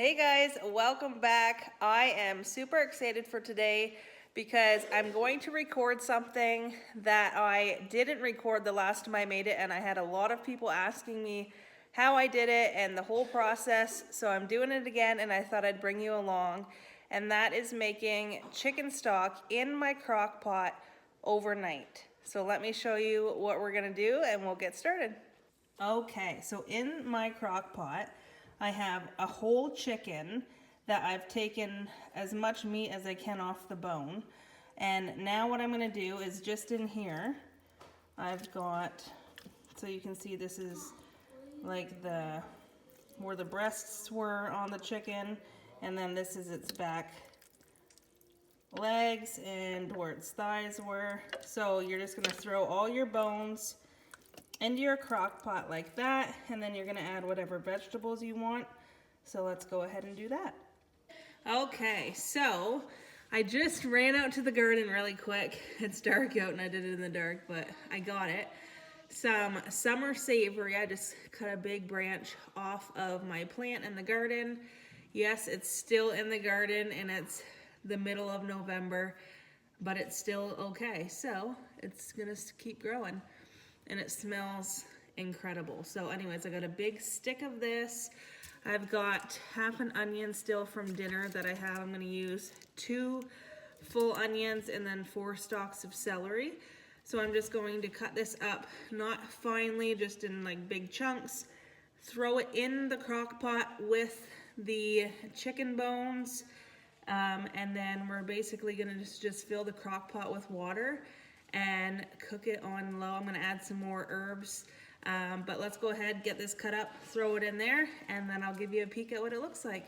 Hey guys, welcome back. I am super excited for today because I'm going to record something that I didn't record the last time I made it, and I had a lot of people asking me how I did it and the whole process. So I'm doing it again, and I thought I'd bring you along. And that is making chicken stock in my crock pot overnight. So let me show you what we're gonna do and we'll get started. Okay, so in my crock pot, I have a whole chicken that I've taken as much meat as I can off the bone. And now what I'm gonna do is just in here, I've got, so you can see this is like where the breasts were on the chicken, and then this is its back legs and where its thighs were. So you're just gonna throw all your bones into your crock pot like that, and then you're gonna add whatever vegetables you want. So let's go ahead and do that. Okay, so I just ran out to the garden really quick. It's dark out and I did it in the dark, but I got it. Some summer savory. I just cut a big branch off of my plant in the garden. Yes, it's still in the garden and it's the middle of November, but it's still okay. So it's gonna keep growing. And it smells incredible. So anyways, I got a big stick of this. I've got half an onion still from dinner that I have. I'm gonna use 2 full onions and then 4 stalks of celery. So I'm just going to cut this up, not finely, just in like big chunks. Throw it in the crock pot with the chicken bones. And then we're basically gonna just fill the crock pot with water and cook it on low. I'm gonna add some more herbs, but let's go ahead, get this cut up, throw it in there, and then I'll give you a peek at what it looks like.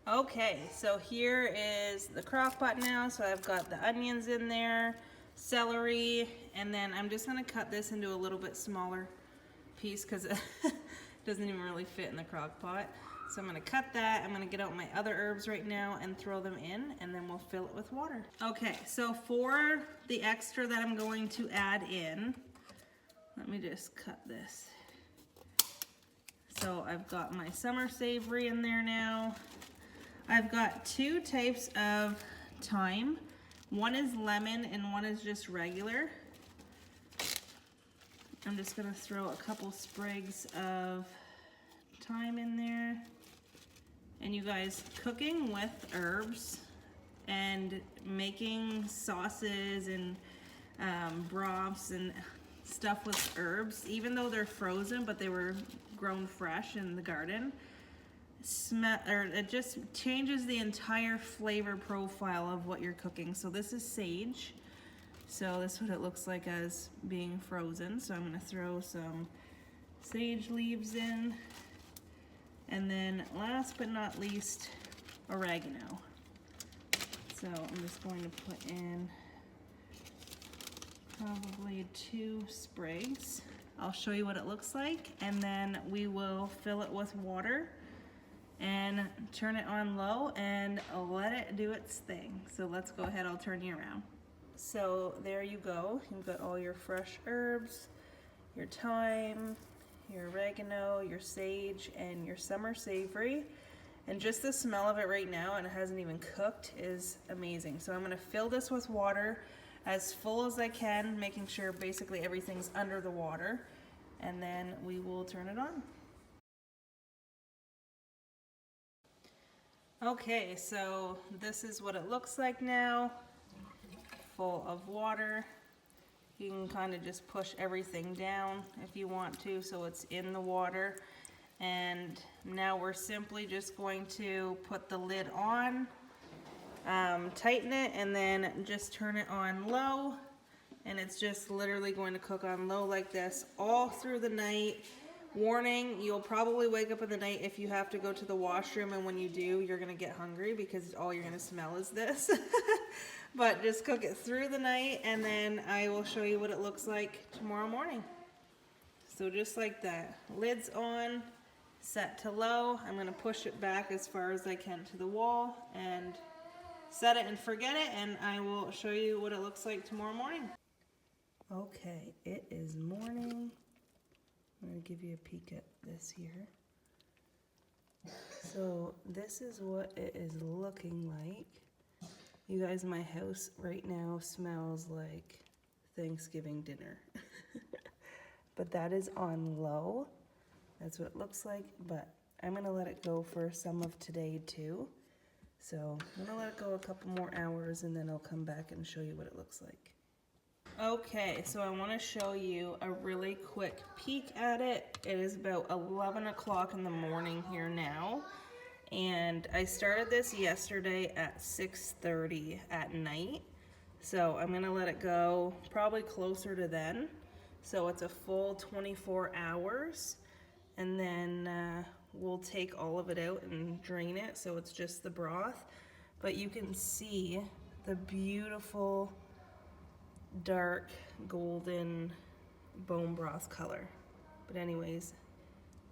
Okay, so here is the crock pot now. So I've got the onions in there, celery, and then I'm just gonna cut this into a little bit smaller piece because it doesn't even really fit in the crock pot. So I'm gonna cut that. I'm gonna get out my other herbs right now and throw them in, and then we'll fill it with water. Okay, so for the extra that I'm going to add in, let me just cut this. So I've got my summer savory in there now. I've got 2 types of thyme. One is lemon and one is just regular. I'm just gonna throw a couple sprigs of thyme in there. And you guys, cooking with herbs and making sauces and broths and stuff with herbs, even though they're frozen but they were grown fresh in the garden, it just changes the entire flavor profile of what you're cooking. So this is sage. So this is what it looks like as being frozen. So I'm gonna throw some sage leaves in. And then last but not least, oregano. So I'm just going to put in probably 2 sprigs. I'll show you what it looks like, and then we will fill it with water and turn it on low and let it do its thing. So let's go ahead, I'll turn you around. So there you go. You've got all your fresh herbs, your thyme, your oregano, your sage, and your summer savory. And just the smell of it right now, and it hasn't even cooked, is amazing. So I'm gonna fill this with water as full as I can, making sure basically everything's under the water, and then we will turn it on. Okay, so this is what it looks like now, full of water. You can kind of just push everything down if you want to, so it's in the water. And now we're simply just going to put the lid on, tighten it, and then just turn it on low. And it's just literally going to cook on low like this all through the night. Warning, you'll probably wake up in the night if you have to go to the washroom, and when you do, you're gonna get hungry because all you're gonna smell is this. But just cook it through the night, and then I will show you what it looks like tomorrow morning. So just like that, lid's on, set to low. I'm gonna push it back as far as I can to the wall and set it and forget it, and I will show you what it looks like tomorrow morning. Okay, it is morning. I'm going to give you a peek at this here. So this is what it is looking like. You guys, my house right now smells like Thanksgiving dinner. But that is on low. That's what it looks like, but I'm gonna let it go for some of today too. So I'm gonna let it go a couple more hours and then I'll come back and show you what it looks like. Okay, so I wanna show you a really quick peek at it. It is about 11 o'clock in the morning here now. And I started this yesterday at 6:30 at night. So I'm gonna let it go probably closer to then. So it's a full 24 hours. And then we'll take all of it out and drain it so it's just the broth. But you can see the beautiful dark golden bone broth color. But anyways,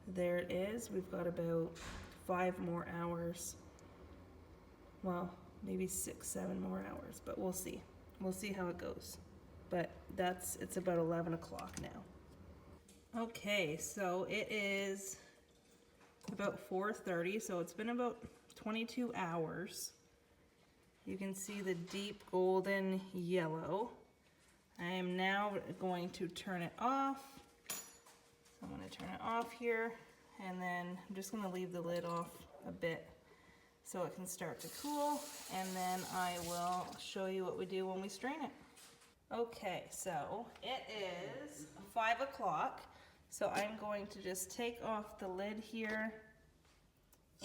there it is. We've got about 5 more hours. Well, maybe 6, 7 more hours, but we'll see. We'll see how it goes. But it's about 11 o'clock now. Okay, so it is about 4:30, so it's been about 22 hours. You can see the deep golden yellow. I am now going to turn it off. So I'm going to turn it off here, and then I'm just going to leave the lid off a bit so it can start to cool, and then I will show you what we do when we strain it. Okay, so it is 5 o'clock. So I'm going to just take off the lid here,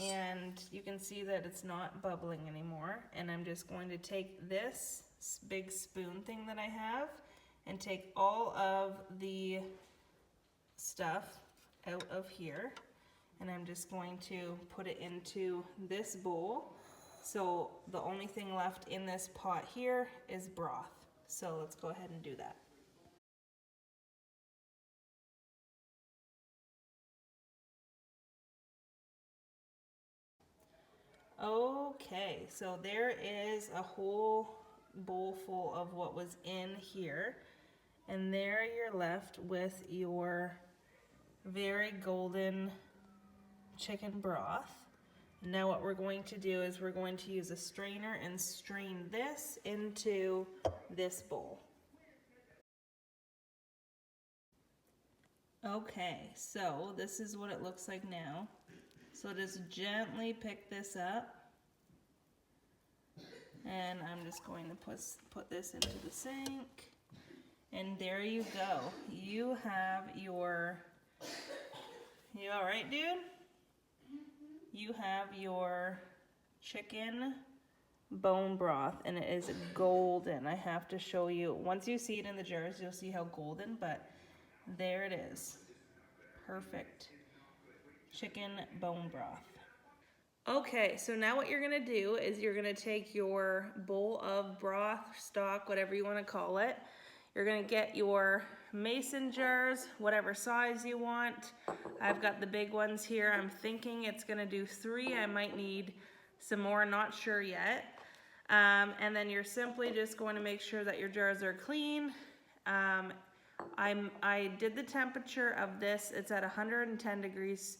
and you can see that it's not bubbling anymore. And I'm just going to take this big spoon thing that I have and take all of the stuff out of here. And I'm just going to put it into this bowl. So the only thing left in this pot here is broth. So let's go ahead and do that. Okay, so there is a whole bowl full of what was in here, and there you're left with your very golden chicken broth. Now what we're going to do is we're going to use a strainer and strain this into this bowl. Okay, so this is what it looks like now. So just gently pick this up, and I'm just going to put this into the sink, and there you go. You have your, you all right, dude? You have your chicken bone broth, and it is golden. I have to show you. Once you see it in the jars, you'll see how golden, but there it is. Perfect chicken bone broth. Okay, so now what you're gonna do is you're gonna take your bowl of broth, stock, whatever you wanna call it. You're gonna get your mason jars, whatever size you want. I've got the big ones here. I'm thinking it's gonna do 3. I might need some more, not sure yet. And then you're simply just going to make sure that your jars are clean. I did the temperature of this. It's at 110 degrees.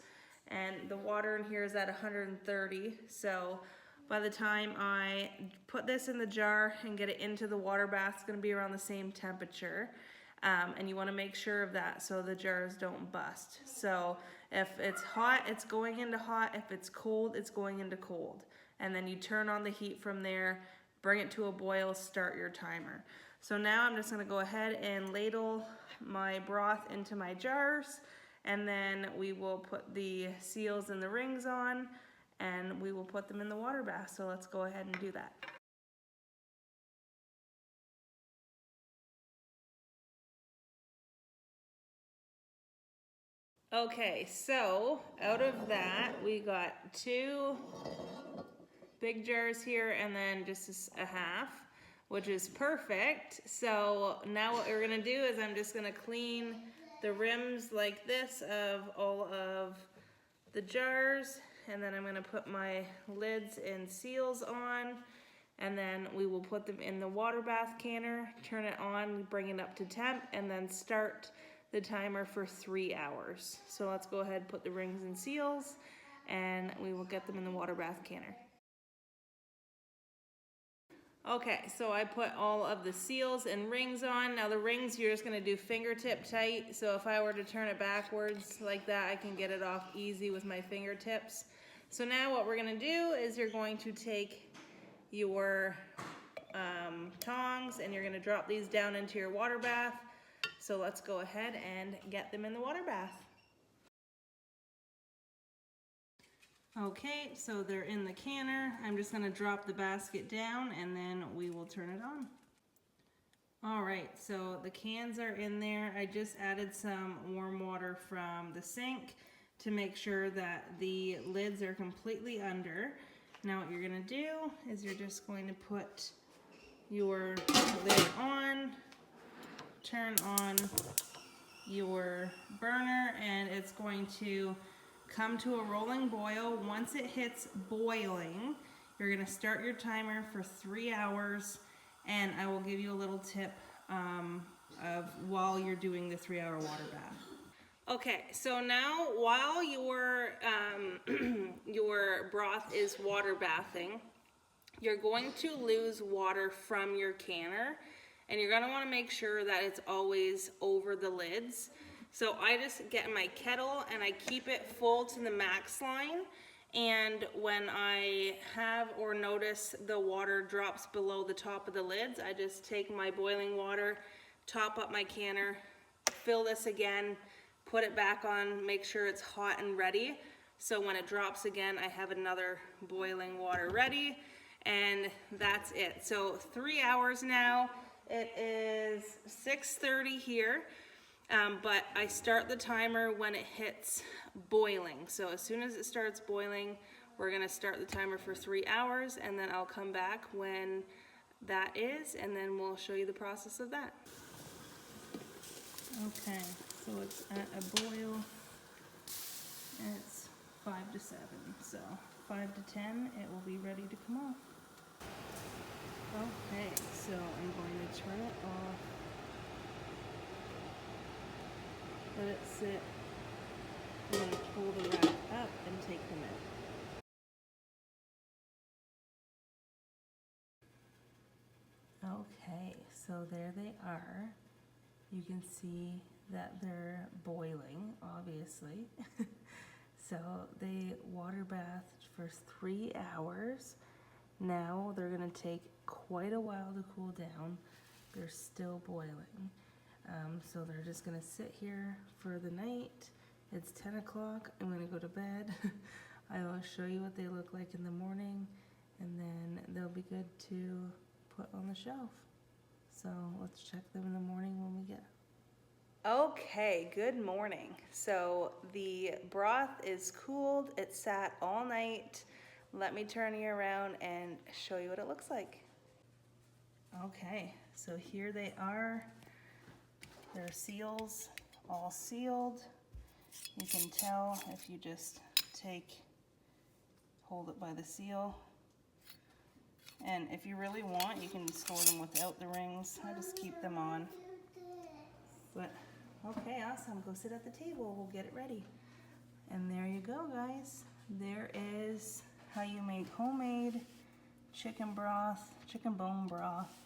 And the water in here is at 130. So by the time I put this in the jar and get it into the water bath, it's going to be around the same temperature. And you want to make sure of that so the jars don't bust. So if it's hot, it's going into hot. If it's cold, it's going into cold. And then you turn on the heat from there, bring it to a boil, start your timer. So now I'm just going to go ahead and ladle my broth into my jars. And then we will put the seals and the rings on, and we will put them in the water bath. So let's go ahead and do that. Okay, so out of that, we got 2 big jars here and then just a half, which is perfect. So now what we're gonna do is I'm just gonna clean the rims like this of all of the jars, and then I'm gonna put my lids and seals on, and then we will put them in the water bath canner, turn it on, bring it up to temp, and then start the timer for 3 hours. So let's go ahead and put the rings and seals, and we will get them in the water bath canner. Okay, so I put all of the seals and rings on. Now the rings, you're just gonna do fingertip tight. So if I were to turn it backwards like that, I can get it off easy with my fingertips. So now what we're gonna do is you're going to take your tongs and you're gonna drop these down into your water bath. So let's go ahead and get them in the water bath. Okay, so they're in the canner. I'm just gonna drop the basket down and then we will turn it on. All right, so the cans are in there. I just added some warm water from the sink to make sure that the lids are completely under. Now what you're gonna do is you're just going to put your lid on, turn on your burner, and it's going to come to a rolling boil. Once it hits boiling, you're gonna start your timer for 3 hours, and I will give you a little tip of while you're doing the 3-hour water bath. Okay, so now while your your broth is water bathing, you're going to lose water from your canner, and you're gonna wanna make sure that it's always over the lids. So I just get my kettle and I keep it full to the max line, and when I have or notice the water drops below the top of the lids, I just take my boiling water, top up my canner, fill this again, put it back on, make sure it's hot and ready. So when it drops again, I have another boiling water ready, and that's it. So 3 hours now. It is 6:30 here. But I start the timer when it hits boiling. So as soon as it starts boiling, we're gonna start the timer for 3 hours, and then I'll come back when that is, and then we'll show you the process of that. Okay, so it's at a boil, and it's 5 to 7. So 5 to 10, it will be ready to come off. Okay, so I'm going to turn it off. Let it sit. I'm going to pull the rack up and take them in. Okay, so there they are. You can see that they're boiling, obviously. So they water bathed for 3 hours. Now they're going to take quite a while to cool down. They're still boiling. So they're just gonna sit here for the night. It's 10 o'clock, I'm gonna go to bed. I will show you what they look like in the morning, and then they'll be good to put on the shelf. So let's check them in the morning when we get. Okay, good morning. So the broth is cooled, it sat all night. Let me turn you around and show you what it looks like. Okay, so here they are. Their seals all sealed. You can tell if you just hold it by the seal. And if you really want, you can store them without the rings. I just keep them on. But, okay, awesome. Go sit at the table. We'll get it ready. And there you go, guys. There is how you make homemade chicken broth, chicken bone broth.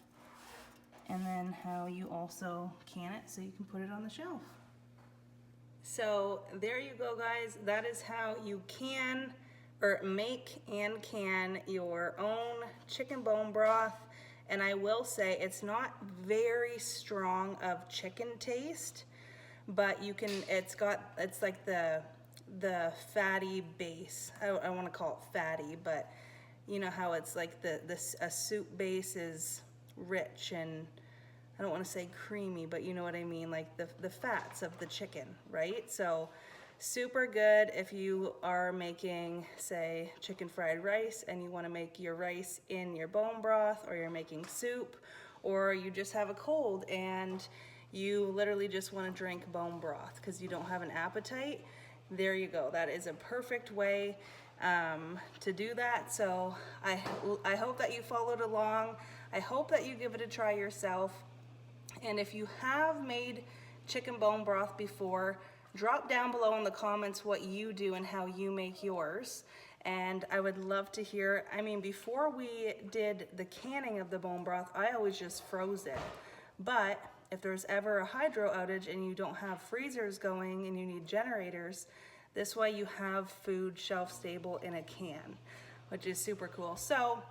And then how you also can it so you can put it on the shelf. So there you go, guys. That is how you can or make and can your own chicken bone broth. And I will say it's not very strong of chicken taste, but you can, it's like the fatty base. I want to call it fatty, but you know how it's like a soup base is rich and I don't want to say creamy, but you know what I mean, like the fats of the chicken, right? So super good if you are making, say, chicken fried rice and you want to make your rice in your bone broth, or you're making soup, or you just have a cold and you literally just want to drink bone broth because you don't have an appetite. There you go. That is a perfect way to do that. So I hope that you followed along. I hope that you give it a try yourself. And if you have made chicken bone broth before, drop down below in the comments what you do and how you make yours. And I would love to hear, I mean, before we did the canning of the bone broth, I always just froze it. But if there's ever a hydro outage and you don't have freezers going and you need generators, this way you have food shelf stable in a can, which is super cool. So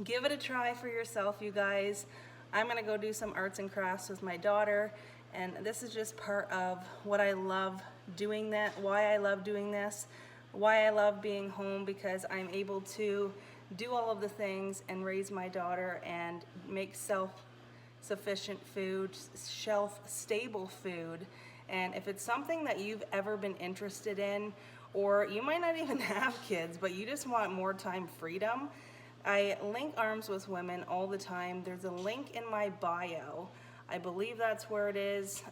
give it a try for yourself, you guys. I'm gonna go do some arts and crafts with my daughter, and this is just part of what I love doing, why I love doing this, why I love being home, because I'm able to do all of the things and raise my daughter and make self-sufficient food, shelf-stable food. And if it's something that you've ever been interested in, or you might not even have kids, but you just want more time freedom, I link Arms with Women all the time. There's a link in my bio. I believe that's where it is.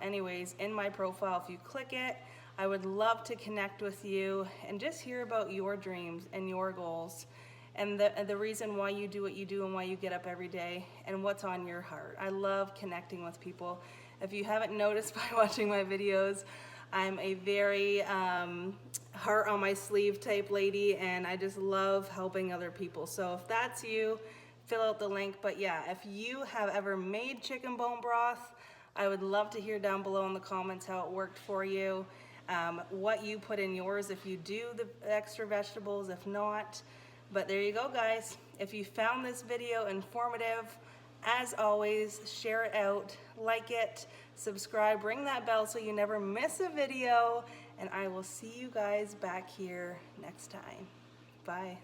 Anyways, in my profile, if you click it, I would love to connect with you and just hear about your dreams and your goals and the reason why you do what you do and why you get up every day and what's on your heart. I love connecting with people. If you haven't noticed by watching my videos, I'm a very heart on my sleeve type lady, and I just love helping other people. So if that's you, fill out the link. But yeah, if you have ever made chicken bone broth, I would love to hear down below in the comments how it worked for you, what you put in yours, if you do the extra vegetables, if not. But there you go, guys. If you found this video informative, as always, share it out, like it, subscribe, ring that bell so you never miss a video, and I will see you guys back here next time. Bye.